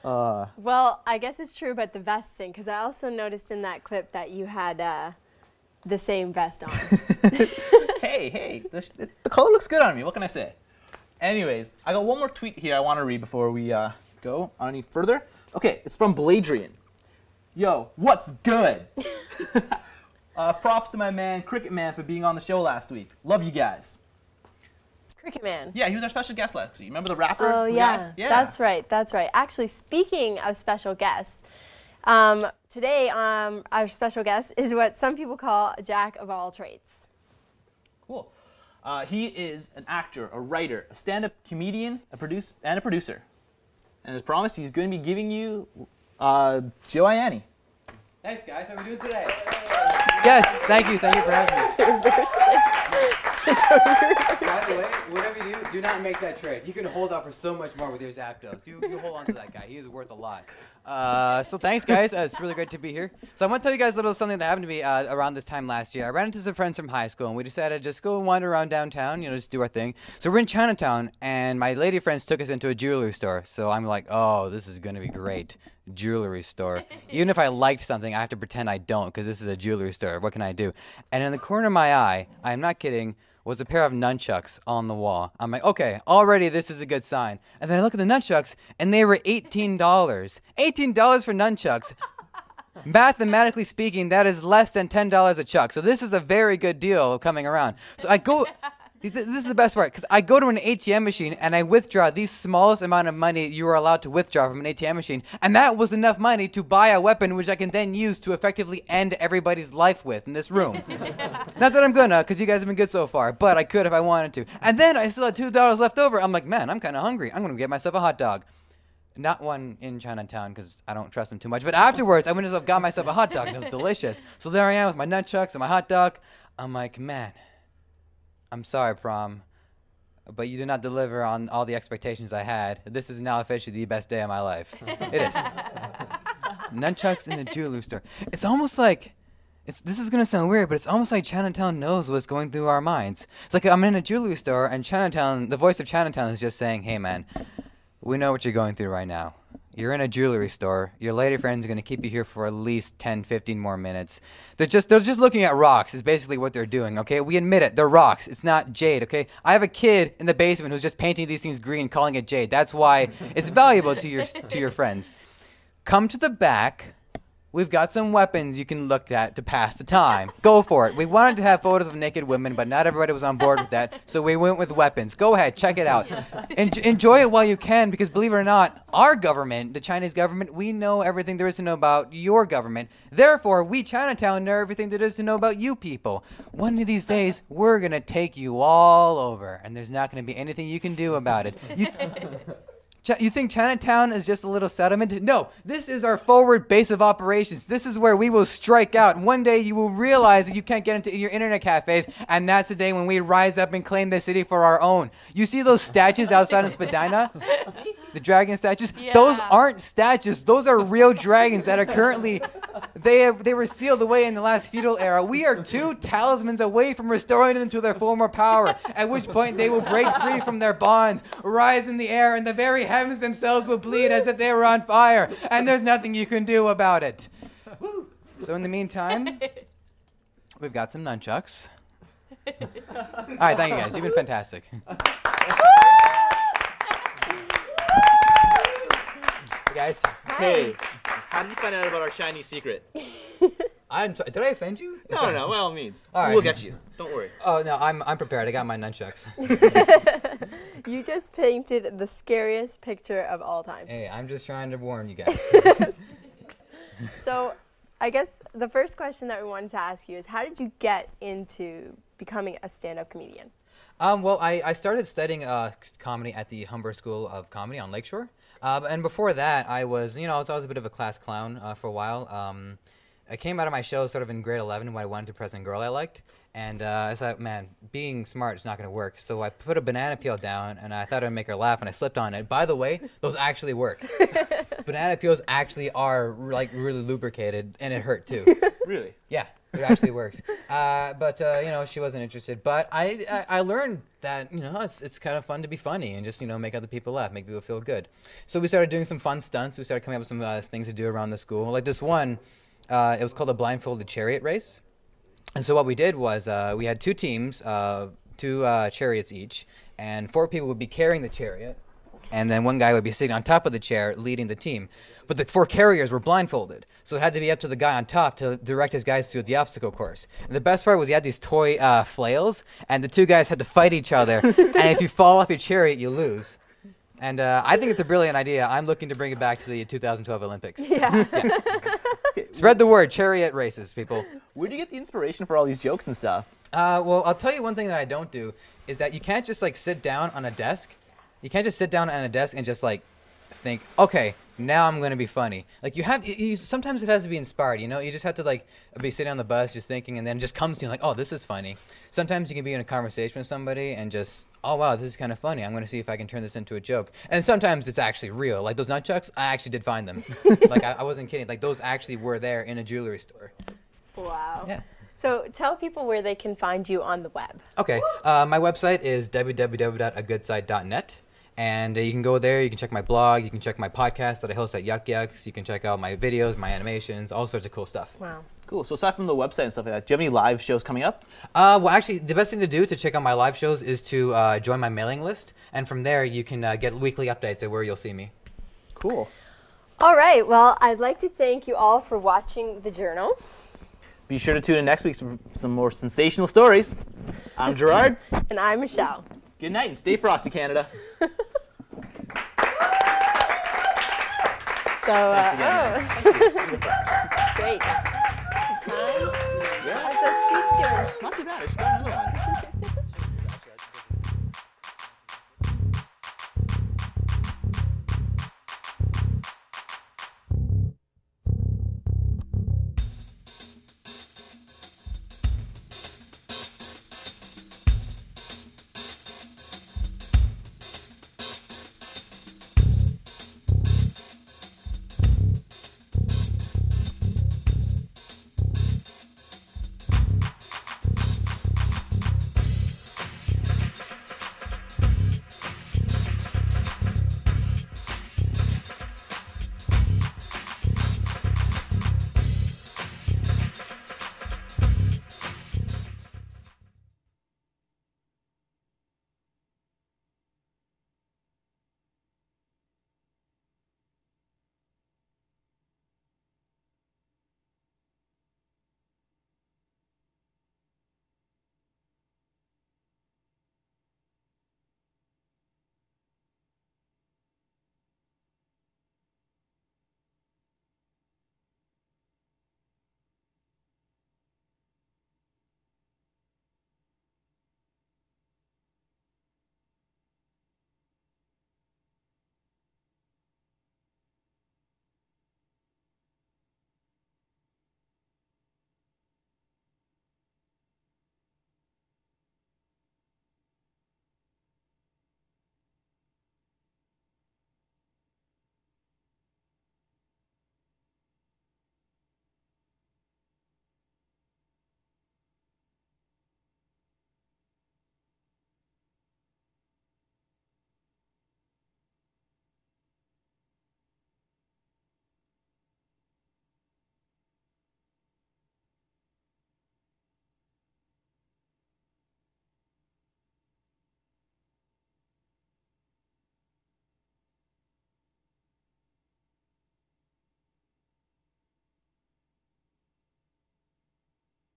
Well, I guess it's true about the vesting, because I also noticed in that clip that you had the same vest on. Hey, the color looks good on me. What can I say? Anyways, I got one more tweet here I want to read before we go on any further. Okay, it's from Bladrian. Yo, what's good? Props to my man, Cricket Man, for being on the show last week. Love you guys. Cricket Man. Yeah, he was our special guest last week. Remember the rapper? Oh, yeah. That's right. That's right. Actually, speaking of special guests, today our special guest is what some people call a jack of all trades. Cool. He is an actor, a writer, a stand-up comedian, and a producer. And as promised, he's going to be giving you Joe Ianni. Thanks, guys. How are we doing today? Yes, thank you. Thank you for having me. By the way, whatever you do not make that trade. You can hold out for so much more with your Zapdos. You hold on to that guy. He is worth a lot. So thanks, guys. It's really great to be here. So I want to tell you guys a little something that happened to me around this time last year. I ran into some friends from high school, and we decided to just go and wander around downtown, just do our thing. So we're in Chinatown, and my lady friends took us into a jewelry store. So I'm like, oh, this is going to be great. Jewelry store. Even if I liked something, I have to pretend I don't, because this is a jewelry store. What can I do? And in the corner of my eye, I'm not kidding, was a pair of nunchucks on the wall. I'm like, okay, already this is a good sign. And then I look at the nunchucks, and they were $18. $18 for nunchucks. Mathematically speaking, that is less than $10 a chuck. So this is a very good deal coming around. So I go... This is the best part, because I go to an ATM machine and I withdraw the smallest amount of money you are allowed to withdraw from an ATM machine, and that was enough money to buy a weapon which I can then use to effectively end everybody's life with in this room. Not that I'm gonna, because you guys have been good so far, but I could if I wanted to. And then I still had $2 left over. I'm like, man, I'm kind of hungry. I'm gonna get myself a hot dog. Not one in Chinatown, because I don't trust them too much. But afterwards, I went and got myself a hot dog, and it was delicious. So there I am with my nunchucks and my hot dog. I'm like, man, I'm sorry, prom, but you did not deliver on all the expectations I had. This is now officially the best day of my life. It is. Nunchucks in a jewelry store. It's almost like, this is going to sound weird, but it's almost like Chinatown knows what's going through our minds. It's like I'm in a jewelry store, and Chinatown, the voice of Chinatown is just saying, hey, man, we know what you're going through right now. You're in a jewelry store. Your lady friends are going to keep you here for at least 10, 15 more minutes. They're just looking at rocks is basically what they're doing, okay? We admit it. They're rocks. It's not jade, okay? I have a kid in the basement who's just painting these things green, calling it jade. That's why it's valuable to your friends. Come to the back. We've got some weapons you can look at to pass the time. Go for it. We wanted to have photos of naked women, but not everybody was on board with that, so we went with weapons. Go ahead, check it out. Enjoy it while you can, because believe it or not, our government, the Chinese government, we know everything there is to know about your government. Therefore, we, Chinatown, know everything there is to know about you people. One of these days, we're going to take you all over, and there's not going to be anything you can do about it. You think Chinatown is just a little settlement? No, this is our forward base of operations. This is where we will strike out. One day you will realize that you can't get into your internet cafes, and that's the day when we rise up and claim the city for our own. You see those statues outside in Spadina? The dragon statues? Yeah. Those aren't statues. Those are real dragons that are currently... They were sealed away in the last feudal era. We are 2 talismans away from restoring them to their former power, at which point they will break free from their bonds, rise in the air, and the very heavens themselves will bleed as if they were on fire, and there's nothing you can do about it. So in the meantime, we've got some nunchucks. All right, thank you guys. You've been fantastic. Hey guys. Hey. How did you find out about our shiny secret? I'm sorry, did I offend you? No, by all means. All right. We'll get you. Don't worry. Oh, no, I'm prepared. I got my nunchucks. You just painted the scariest picture of all time. Hey, I'm just trying to warn you guys. So, I guess the first question that we wanted to ask you is, how did you get into becoming a stand-up comedian? Well, I started studying comedy at the Humber School of Comedy on Lakeshore. And before that, I was a bit of a class clown for a while. I came out of my show sort of in grade 11 when I wanted to present a girl I liked. And I thought, man, being smart is not going to work. So I put a banana peel down, and I thought I'd make her laugh, and I slipped on it. By the way, those actually work. Banana peels actually are like really lubricated, and it hurt too. Really? Yeah, it actually works. But you know, she wasn't interested. But I learned that, you know, it's kind of fun to be funny and just, you know, make other people laugh, make people feel good. So we started doing some fun stunts. We started coming up with some things to do around the school. Like this one, it was called a blindfolded chariot race. And so what we did was we had two teams, two chariots each, and 4 people would be carrying the chariot, and then one guy would be sitting on top of the chair leading the team. But the 4 carriers were blindfolded, so it had to be up to the guy on top to direct his guys through the obstacle course. And the best part was he had these toy flails, and the 2 guys had to fight each other, and if you fall off your chariot, you lose. And I think it's a brilliant idea. I'm looking to bring it back to the 2012 Olympics. Yeah. Spread the word, chariot races, people. Where do you get the inspiration for all these jokes and stuff? Well, I'll tell you one thing that I don't do is that you can't just like sit down on a desk. You can't just sit down on a desk and just like think, okay, now I'm gonna be funny. Like sometimes it has to be inspired, you know? You just have to like be sitting on the bus just thinking, and then it just comes to you like, oh, this is funny. Sometimes you can be in a conversation with somebody and just, oh wow, this is kind of funny. I'm gonna see if I can turn this into a joke. And sometimes it's actually real. Like those nunchucks, I actually did find them. Like I wasn't kidding. Like those actually were there in a jewelry store. Wow. Yeah. So tell people where they can find you on the web. Okay, my website is www.agoodsite.net. And you can go there, you can check my blog, you can check my podcast that I host at Yuck Yucks, you can check out my videos, my animations, all sorts of cool stuff. Wow. Cool. So aside from the website and stuff like that, do you have any live shows coming up? Well, actually, the best thing to do to check out my live shows is to join my mailing list. And from there, you can get weekly updates of where you'll see me. Cool. All right. Well, I'd like to thank you all for watching the journal. Be sure to tune in next week for some more sensational stories. I'm Gerard. And I'm Michelle. Good night and stay frosty, Canada. So, Thanks again. Great. Good times. Yeah. How's those streets doing? Not too bad. I should go another one.